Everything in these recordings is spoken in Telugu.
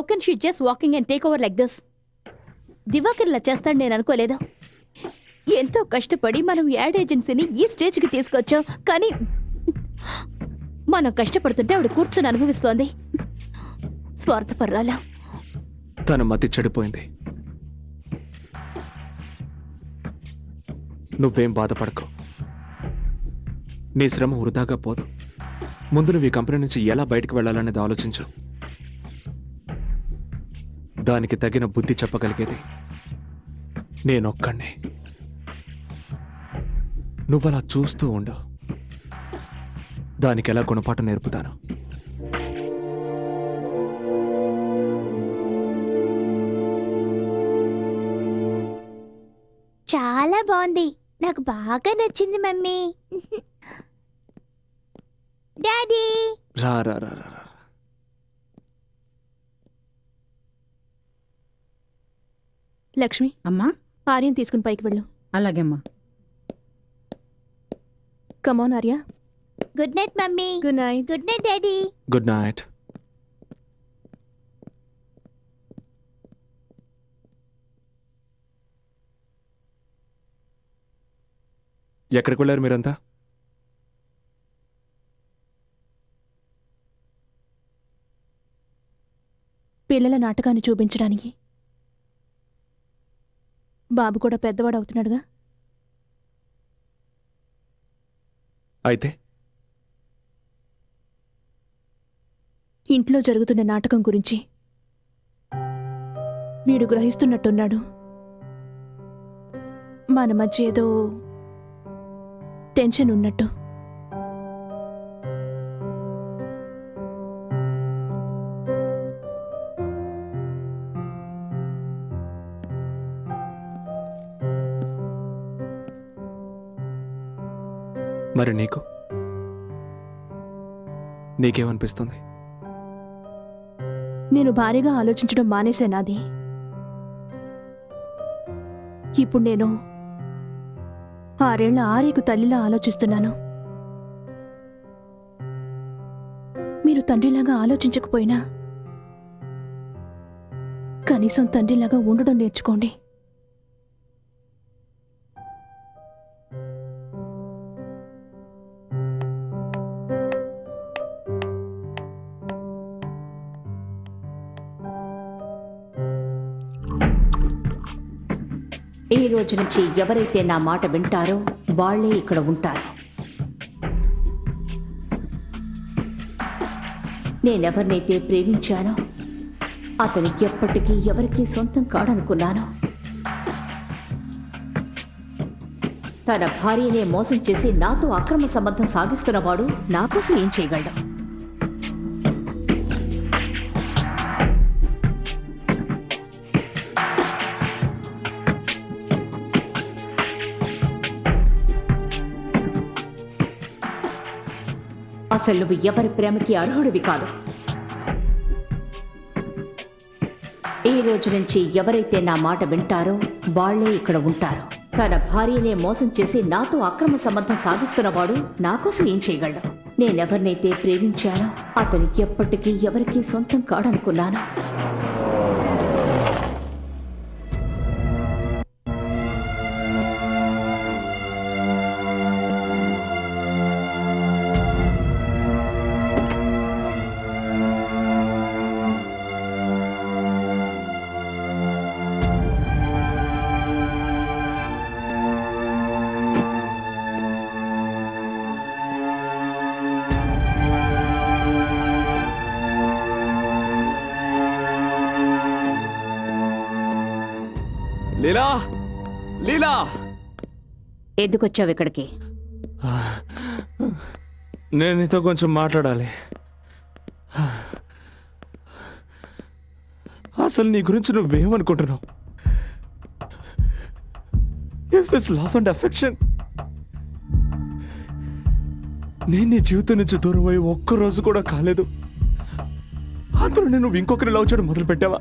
How can she just walking and take over like this? Diwakar ఇలా చేస్తాడు నేను అనుకోలేదు. ఎంతో కష్టపడి మనం యాడ్ ఏజెన్సీని ఈ స్టేజ్కి తీసుకొచ్చాం, కానీ మనం కష్టపడుతుంటే ఆవిడ కూర్చొని అనుభవిస్తోంది. స్వార్థపర్రాలా. తన మతి చెడిపోయింది. నువ్వేం బాధపడకు. నీ శ్రమ వృధాగా పోదు. ముందు నువ్వు ఈ కంపెనీ నుంచి ఎలా బయటకు వెళ్ళాలనేది ఆలోచించు. దానికి తగిన బుద్ధి చెప్పగలిగేది నేనొక్కడే. నువ్వలా చూస్తూ ఉండు. దానికి ఎలా గుణపాఠం నేర్పుతాను. చాలా బాగుంది, నాకు బాగా నచ్చింది మమ్మీ. డాడీ రా రా రా రా. లక్ష్మి, అమ్మా. ఆర్యన్ తీసుకుని పైకి వెళ్ళు. అలాగేమ్మా. Come on Arya. Good night mummy. Good night. Good night daddy. Good night. ఎక్కడికి వెళ్ళారు మీరంతా? పిల్లల నాటకాన్ని చూపించడానికి. బాబు కూడా పెద్దవాడు అవుతున్నాడుగా. అయితే ఇంట్లో జరుగుతున్న నాటకం గురించి వీడు గ్రహిస్తున్నట్టున్నాడు. మన మధ్య ఏదో టెన్షన్ ఉన్నట్టు. మరి నీకేమనిపిస్తుంది? నేను భారీగా ఆలోచించడం మానేశానాది. ఇప్పుడు నేను 6 ఏళ్ల ఆర్యకు తల్లిలా ఆలోచిస్తున్నాను. మీరు తండ్రిలాగా ఆలోచించకపోయినా కనీసం తండ్రిలాగా ఉండడం నేర్చుకోండి. ఈ రోజు నుంచి ఎవరైతే నా మాట వింటారో వాళ్లే ఇక్కడ ఉంటారు. నేనెవరినైతే ప్రేమించానో అతను ఎప్పటికీ ఎవరికీ సొంతం కాడనుకున్నాను. తన భార్యనే మోసం చేసి నాతో అక్రమ సంబంధం సాగిస్తున్నవాడు నా కోసం ఏం చేయగలడు? అసలు నువ్వు ఎవరి ప్రేమకి అర్హుడివి కాదు. ఈ రోజు నుంచి ఎవరైతే నా మాట వింటారో వాళ్లే ఇక్కడ ఉంటారు. తన భార్యనే మోసం చేసి నాతో అక్రమ సంబంధం సాగిస్తున్నవాడు నా కోసం ఏం చేయగలడు? నేనెవరినైతే ప్రేమించానో అతను ఎప్పటికీ ఎవరికీ సొంతం కాడనుకున్నాను. లీలా, లీలా, ఎందుకొచ్చావు ఇక్కడికి? నేను నీతో కొంచెం మాట్లాడాలి. అసలు నీ గురించి నువ్వేమనుకుంటున్నావు? Is this love and affection? నేను నీ జీవితం నుంచి దూరం అయ్యి ఒక్కరోజు కూడా కాలేదు. అందులో నేను ఇంకొకరి లవ్ చేయడం మొదలు పెట్టావా?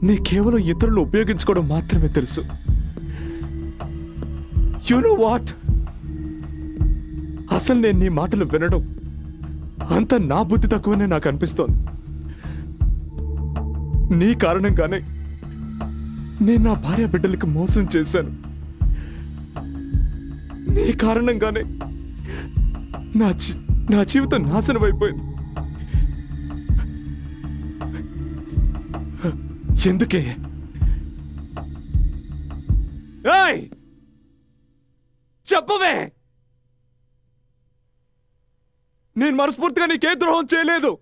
నీ కేవలం ఇతరులు ఉపయోగించుకోవడం మాత్రమే తెలుసు. You know what? అసలు నేను నీ మాటలు వినడం, అంత నా బుద్ధి తక్కువనే నాకు అనిపిస్తోంది. నీ కారణంగానే నేను నా భార్య బిడ్డలకి మోసం చేశాను. నీ కారణంగానే నా జీవితం నాశనం అయిపోయింది. ఎందుకే? ఏయ్, చెప్పవే. నేను మనస్ఫూర్తిగా నీకే ద్రోహం చేయలేదు.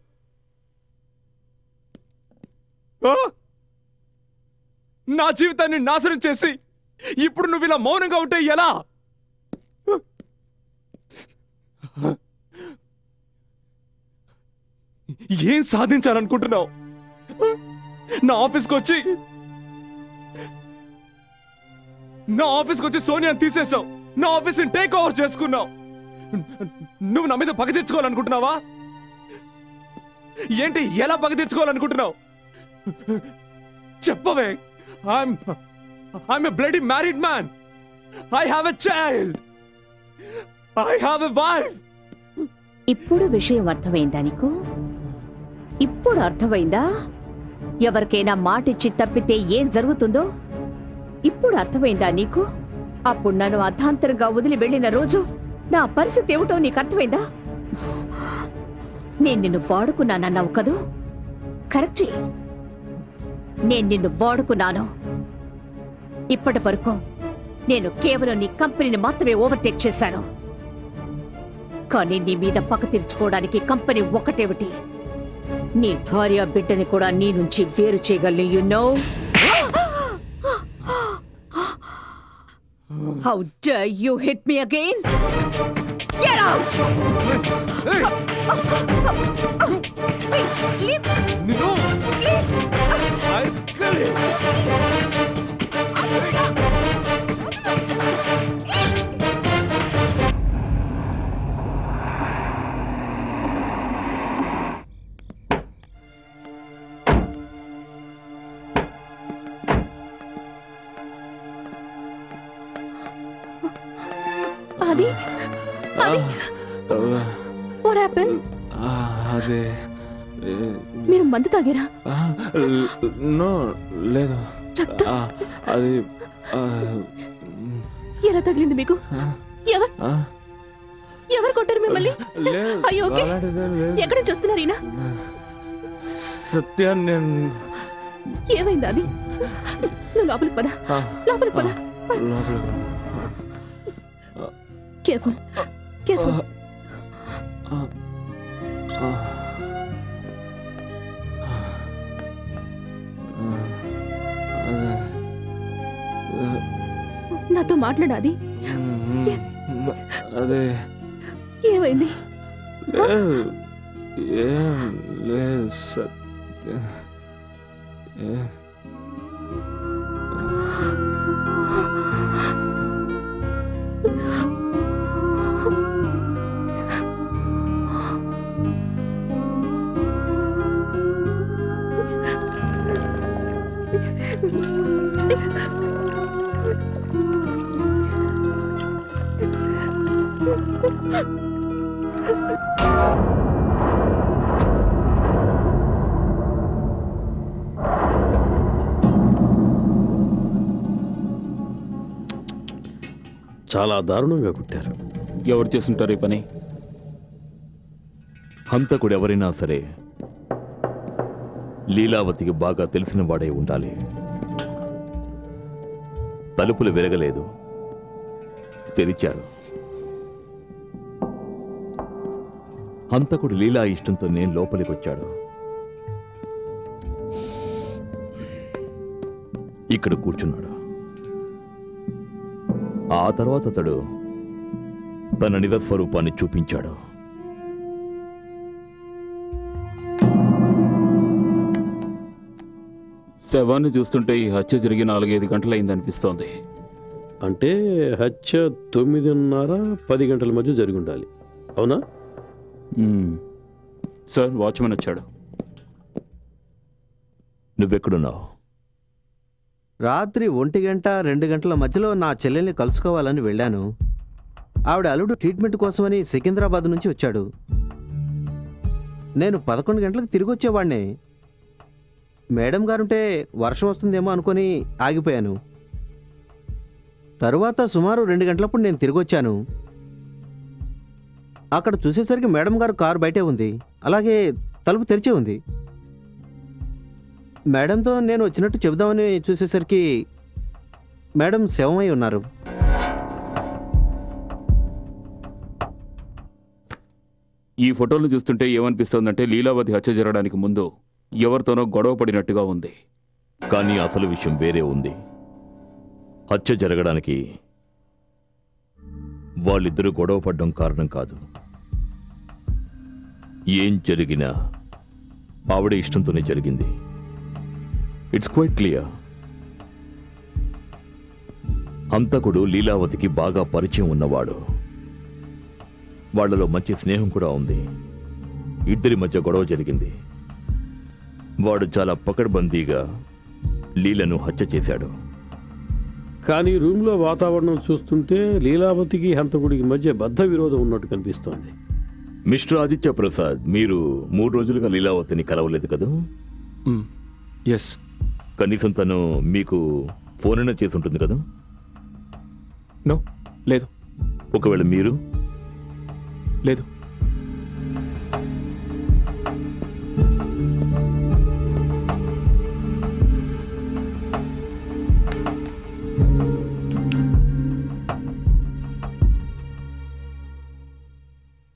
నా జీవితాన్ని నాశనం చేసి ఇప్పుడు నువ్వు ఇలా మౌనంగా ఉంటే ఎలా? ఏం సాధించాలనుకుంటున్నావు? నా ఆఫీస్కి వచ్చి సోనియాని తీసేశావు. నా ఆఫీస్ని టేక్ ఓవర్ చేసుకున్నావు. నువ్వు నా మీద పగ తీర్చుకోవాలనుకుంటున్నావా? ఏంటి, ఎలా పగ తీర్చుకోవాలనుకుంటున్నావు? చెప్పవే. I'm a bloody married man. I have a child. I have a wife. ఇప్పుడు విషయం అర్థమైందా నీకు? ఇప్పుడు అర్థమైందా ఎవరికైనా మాటిచ్చి తప్పితే ఏం జరుగుతుందో? ఇప్పుడు అర్థమైందా నీకు? అప్పుడు నన్ను అర్ధాంతరంగా వదిలి వెళ్ళిన రోజు నా పరిస్థితి ఏమిటో నీకు అర్థమైందా? నేను నిన్ను వాడుకున్నానన్నావు కదూ? కరెక్టే, నేను నిన్ను వాడుకున్నాను. ఇప్పటి వరకు నేను కేవలం నీ కంపెనీని మాత్రమే ఓవర్టేక్ చేశాను. కానీ నీ మీద పక్క తీర్చుకోవడానికి కంపెనీ ఒకటేమిటి, నీ భార్య బిడ్డని కూడా నీ నుంచి వేరు చేయగలను. You know? How dare you hit me again? Get out! Leave! No! Please! I'll kill you! అది వాట్ హ్యాపెన్? అదే మీరు మందు తాగారా? నో, లేదు. అది ఎలా తగిలింది మీకు? ఎవరు కొట్టారు మిమ్మల్ని? అయ్యో, ఓకే. ఎక్కడి నుంచి వస్తున్నారు ఈయన? సత్య, నేను ఏమైంది? అది నువ్వు లోపలికి పద, లోపలికి పద. Careful, careful. నాతో మాట్లాడాది. అదే ఏమైంది? ఏం లేదు సత్య. చాలా దారుణంగా కుట్టారు. ఎవరు చేస్తుంటారు ఈ పని? హంతకుడు ఎవరైనా సరే లీలావతికి బాగా తెలిసిన వాడే ఉండాలి. తలుపులు విరగలేదు, తెరిచారు. హంతకుడు లీలా ఇష్టంతో నేను లోపలికి వచ్చాడు. ఇక్కడ కూర్చున్నాడు. ఆ తర్వాత అతడు తన నిజ స్వరూపాన్ని చూపించాడు. శవాన్ని చూస్తుంటే ఈ హత్య జరిగి 4-5 గంటలైంది అనిపిస్తోంది. అంటే హత్య 9:30-10 గంటల మధ్య జరిగి ఉండాలి, అవునా? సార్, వాచ్మెన్ వచ్చాడు. నువ్వెక్కడున్నావు? రాత్రి 1-2 గంటల మధ్యలో నా చెల్లెల్ని కలుసుకోవాలని వెళ్ళాను. ఆవిడ అల్లుడు ట్రీట్మెంట్ కోసమని సికింద్రాబాద్ నుంచి వచ్చాడు. నేను 11 గంటలకు తిరిగి వచ్చేవాడిని. మేడం గారుంటే వర్షం వస్తుందేమో అనుకొని ఆగిపోయాను. తరువాత సుమారు 2 గంటలప్పుడు నేను తిరిగి వచ్చాను. అక్కడ చూసేసరికి మేడం గారు కారు బయటే ఉంది, అలాగే తలుపు తెరిచే ఉంది. మేడంతో నేను వచ్చినట్టు చెబుదామని చూసేసరికి మేడం శవమై ఉన్నారు. ఈ ఫోటోలు చూస్తుంటే ఏమనిపిస్తోందంటే లీలావతి హత్య జరగడానికి ముందు ఎవరితోనో గొడవ పడినట్టుగా ఉంది. కానీ అసలు విషయం వేరే ఉంది. హత్య జరగడానికి వాళ్ళిద్దరూ గొడవ పడ్డం కారణం కాదు. ఏం జరిగినా ఆవిడ ఇష్టంతోనే జరిగింది. It's quite clear. హంతకుడు లీలావతికి బాగా పరిచయం ఉన్నవాడు. వాళ్లలో మంచి స్నేహం కూడా ఉంది. ఇద్దరి మధ్య గొడవ జరిగింది. వాడు చాలా పకడ్బందీగా లీలను హత్య చేశాడు. కానీ రూమ్లో వాతావరణం చూస్తుంటే లీలావతికి హంతకుడికి మధ్య బద్ధ విరోధం ఉన్నట్టు కనిపిస్తోంది. మిస్టర్ ఆదిత్య ప్రసాద్, మీరు 3 రోజులుగా లీలావతిని కలవలేదు కదా? ఎస్. కనీసం తను మీకు ఫోన్ అయినా చేసి ఉంటుంది కదా? నో, లేదు. ఒకవేళ మీరు? లేదు.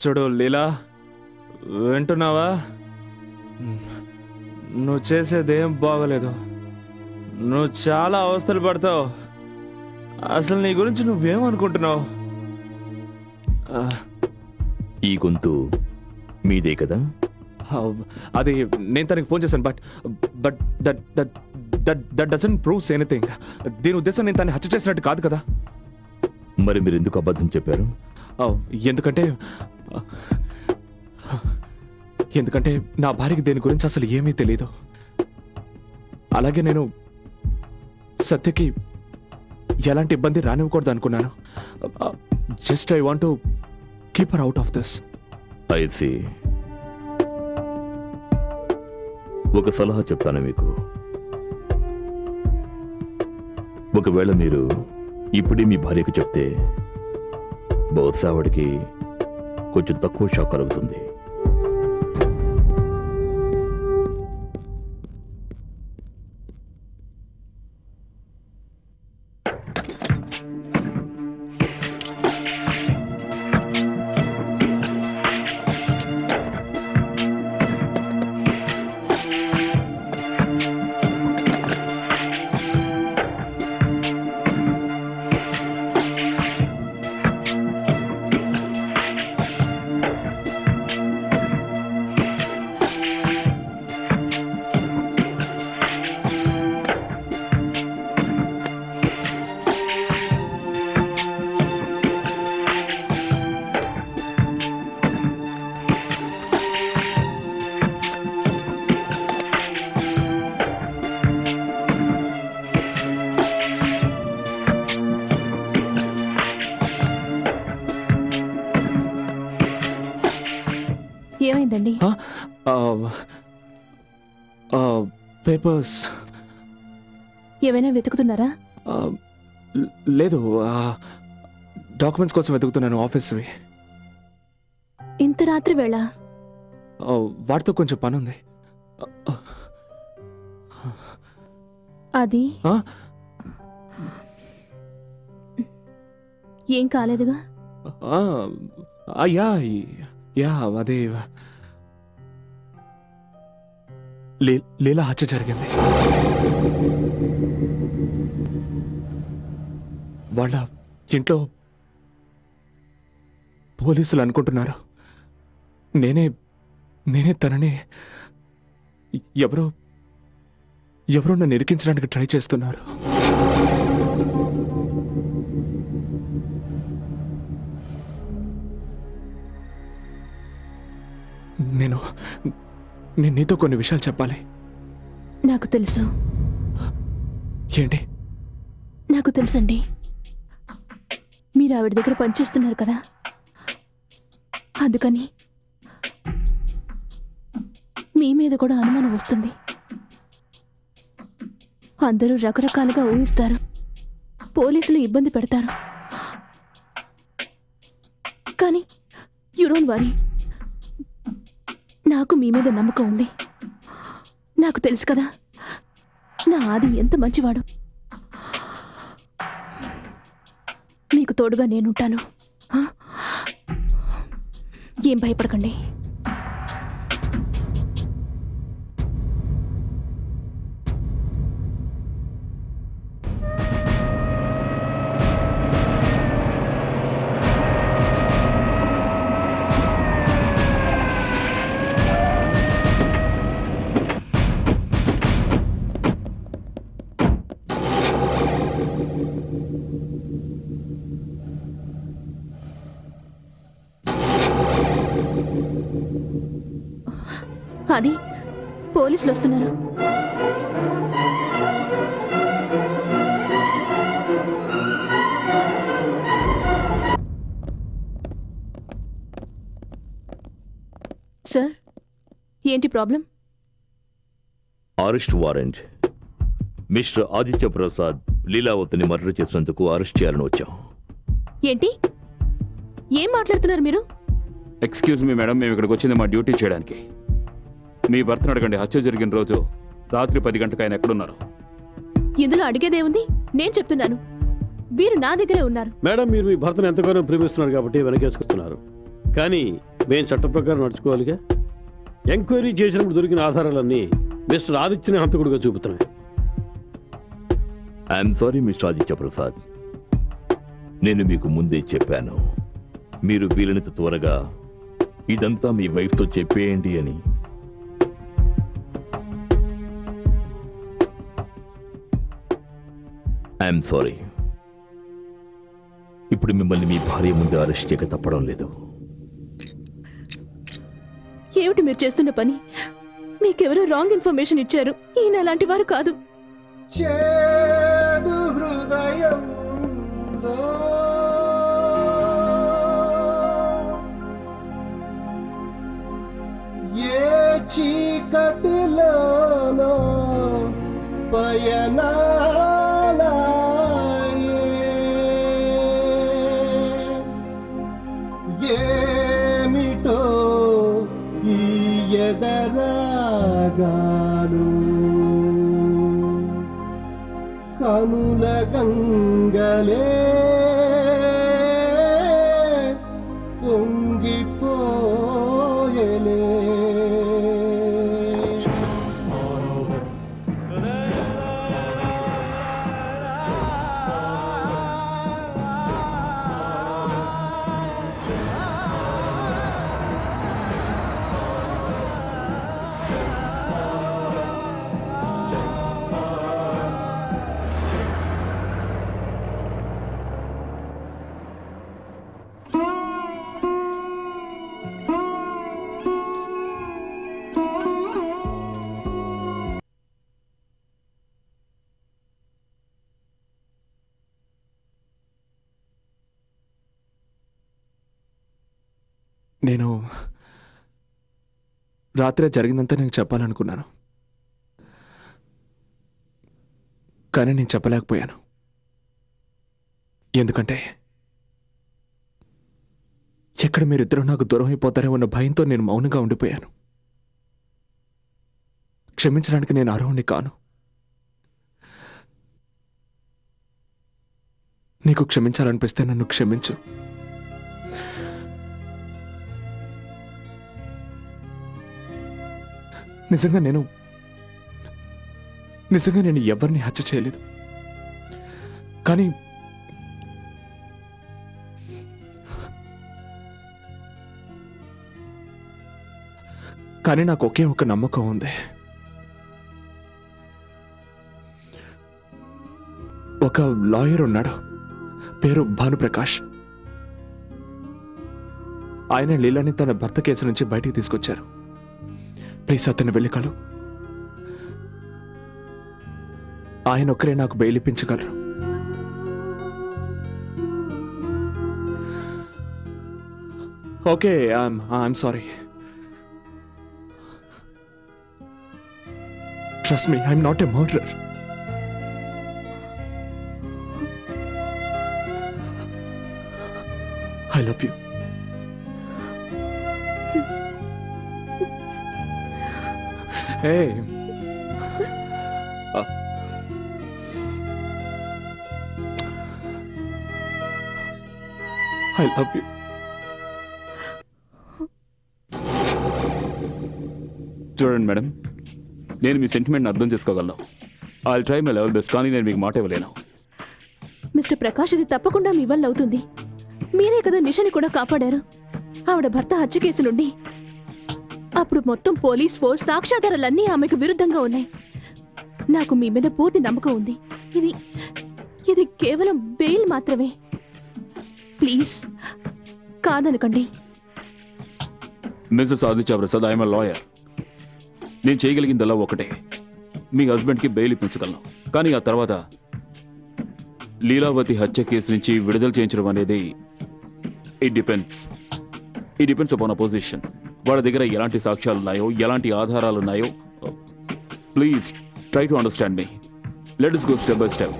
చూడు లీలా, వింటున్నావా? నువ్వు చేసేదేం బాగలేదు. నువ్వు చాలా అవస్థలు పడతావు. అసలు నీ గురించి నువ్వేమనుకుంటున్నావు? ఈ గొంతు మీదే కదా? అది నేను తనకి ఫోన్ చేశాను. But that doesn't proves anything. దీని ఉద్దేశం నేను తను హత్య చేసినట్టు కాదు కదా. మరి మీరు ఎందుకు అబద్ధం చెప్పారు? ఎందుకంటే నా భార్యకి దీని గురించి అసలు ఏమీ తెలియదు. అలాగే నేను సత్యకి ఎలాంటి ఇబ్బంది రానివ్వకూడదు అనుకున్నాను. Just I want to keep her out of this. I see. ఒక సలహా చెప్తాను మీకు. ఒకవేళ మీరు ఇప్పుడే మీ భార్యకు చెప్తే బహుశా ఆవిడికి కొంచెం తక్కువ షాక్ కలుగుతుంది. ఏమైందండి? పేపర్స్ ఏమైనా వెతుకుతున్నారా? లేదు, డాక్యుమెంట్స్ కోసం వెతుకుతున్నాను, ఆఫీస్వి. ఇంత రాత్రి వేళ? వాటితో కొంచెం పని ఉంది. అది ఏం కాలేదుగా? యా అదే లీలా హత్య జరిగింది. వాళ్ళ ఇంట్లో పోలీసులు అనుకుంటున్నారు నేనే తనని ఎవరో నన్ను ఇరికించడానికి ట్రై చేస్తున్నారు. నేను నీతో కొన్ని విషయాలు చెప్పాలి. నాకు తెలుసు. ఏంటి? నాకు తెలుసండి. మీరు ఆవిడ దగ్గర పనిచేస్తున్నారు కదా, అందుకని మీ మీద కూడా అనుమానం వస్తుంది. అందరూ రకరకాలుగా ఊహిస్తారు, పోలీసులు ఇబ్బంది పెడతారు. కానీ యు డోంట్ వరీ, నాకు మీ మీద నమ్మకం ఉంది. నాకు తెలుసు కదా నా ఆది ఎంత మంచివాడు. మీకు తోడుగా నేనుంటాను. ఏం భయపడకండి. అది పోలీసులు వస్తున్నారు. సార్, ఏంటి problem? Arrest warrant. Mister Aditya Prasad లీలావతిని మర్డర్ చేసినందుకు అరెస్ట్ చేయాలని వచ్చాం. ఏంటి? ఏం మాట్లాడుతున్నారు మీరు? ఎక్స్క్యూజ్ మీ మేడం, మేము ఇక్కడికి వచ్చింది మా డ్యూటీ చేయడానికి. మీ భర్తను అడగండి, హత్య జరిగిన రోజు రాత్రి 10 గంటలకు ఆయన ఎక్కడున్నారు? ఇందులో అడిగేదేముంది? నేను చెప్తున్నాను, మీరు నా దగ్గరే ఉన్నారు. మేడం, మీరు మీ భర్తను ఎంతగానో ప్రేమిస్తున్నారు కాబట్టి వెనకేసుకొస్తున్నారు. కానీ మేము చట్ట ప్రకారం నడుచుకోవాలిగా. ఎంక్వైరీ చేసినప్పుడు దొరికిన ఆధారాలన్నీ మిస్టర్ ఆదిత్యని హంతకుడిగా చూపుతున్నాయి. I'm sorry mister Aditya Prasad, నేను మీకు ముందే చెప్పాను, మీరు వీలైనంత త్వరగా ఇదంతా మీ వైఫ్తో చెప్పేయండి అని. I'm sorry. ఇప్పుడు మిమ్మల్ని మీ భార్య ముందు అరెస్ట్ చేయక తప్పడం లేదు. ఏమిటి మీరు చేస్తున్న పని? మీకెవరో రాంగ్ ఇన్ఫర్మేషన్ ఇచ్చారు. ఈయన అలాంటి వారు కాదు. చేదు హృదయంలో ఏ చీకటిలోనో ఏమిటో ఈ ఎదరాగాలు కనుల గంగలే పొంగిపోయలే. నేను రాత్రి జరిగిందంతా నేను చెప్పాలనుకున్నాను, కానీ నేను చెప్పలేకపోయాను. ఎందుకంటే ఎక్కడ మీరిద్దరూ నాకు దూరం అయిపోతారే ఉన్న భయంతో నేను మౌనంగా ఉండిపోయాను. క్షమించడానికి నేను అర్హుణ్ణి కాను. నీకు క్షమించాలనిపిస్తే నన్ను క్షమించు. నిజంగా నేను ఎవరిని హత్య చేయలేదు. కానీ నాకు ఒకే ఒక నమ్మకం ఉంది. ఒక లాయర్ ఉన్నాడు, పేరు భానుప్రకాష్. ఆయన లీలాని తన భర్త కేసు నుంచి బయటికి తీసుకొచ్చారు. ప్లీజ్ అతన్ని వెళ్ళి కలు. ఆయన ఒక్కరే నాకు బెయిల్ ఇప్పించగలరు. Okay, I'm sorry. Trust me, I'm not a murderer. I love you. Hey. I love you. చూడండి మేడం, నేను మీ సెంటిమెంట్ని అర్థం చేసుకోగలను. I try my level best, కానీ నేను మీకు మాట ఇవ్వలేను. మిస్టర్ ప్రకాష్, ఇది తప్పకుండా మీ వల్ల అవుతుంది. మీరే కదా నిషని కూడా కాపాడారు. ఆవిడ భర్త హత్య కేసు నుండి. అప్పుడు మొత్తం పోలీస్ ఫోర్స్ సాక్ష్యాధారాలన్నీ ఆమెకు విరుద్ధంగా ఉన్నాయి. నాకు మీ మీద పూర్తి నమ్మకం ఉంది. ఇది ఇది కేవలం బెయిల్ మాత్రమే. ప్లీజ్ కాదనకండి. Missus Aditya Prasad, I'm a lawyer. నేను చేయగలిగిందల్లా ఒకటే, మీ హస్బెండ్కి బెయిల్ ఇప్పించగలను. కానీ ఆ తర్వాత లీలావతి హత్య కేసు నుంచి విడుదల చేయించడం అనేది it depends upon a position. వాళ్ళ దగ్గర ఎలాంటి సాక్ష్యాలు ఉన్నాయో, ఎలాంటి ఆధారాలు ఉన్నాయో. Please try to understand me. Let us go step by step.